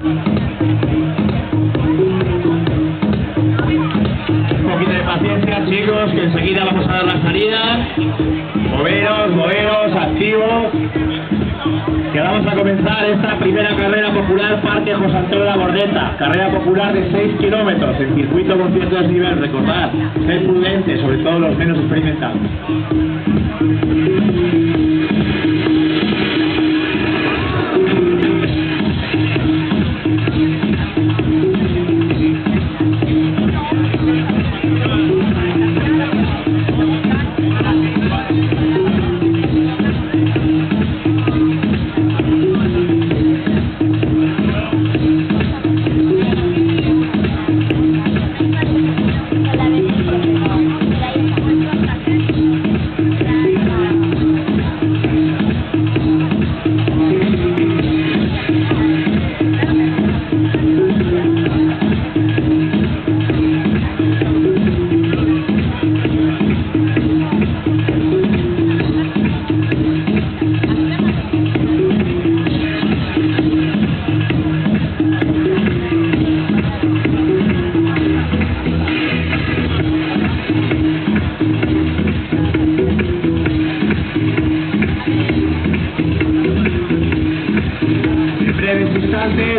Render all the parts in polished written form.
Un poquito de paciencia, chicos, que enseguida vamos a dar la salida. Moveros, activos. Que vamos a comenzar esta primera carrera popular Parque José Antonio Labordeta. Carrera popular de 6 kilómetros en circuito con cierto desnivel. Recordad, ser prudentes, sobre todo los menos experimentados.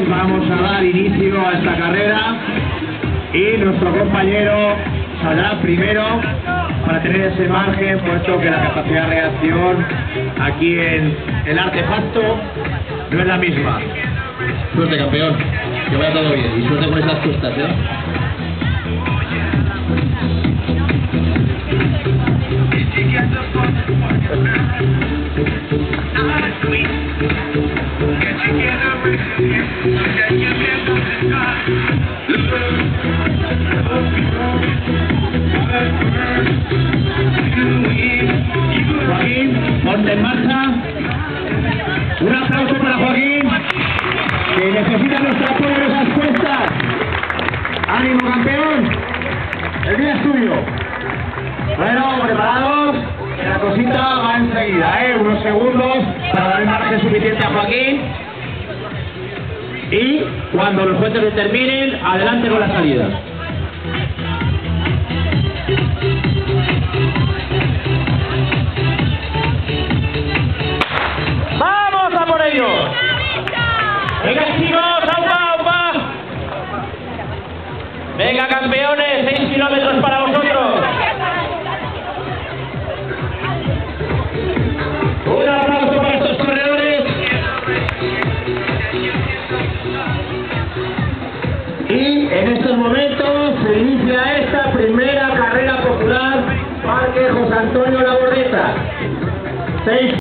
Vamos a dar inicio a esta carrera y nuestro compañero saldrá primero para tener ese margen, puesto que la capacidad de reacción aquí en el artefacto no es la misma. Suerte, campeón, que vaya todo bien y suerte con esas costas, Joaquín, ponte en marcha. Un aplauso para Joaquín, que necesita nuestro apoyo en esas cuestas. ¡Ánimo, campeón! El día es tuyo. Bueno, preparados. La cosita va enseguida, unos segundos para dar el margen suficiente a Joaquín. Y cuando los jueces determinen, adelante con la salida. ¡Vamos a por ello! ¡Venga, chicos! ¡Aupa, aupa! ¡Venga, campeones! 6 kilómetros para vosotros. Un aplauso para estos corredores. Y en estos momentos se inicia esta primera carrera popular Parque José Antonio Labordeta.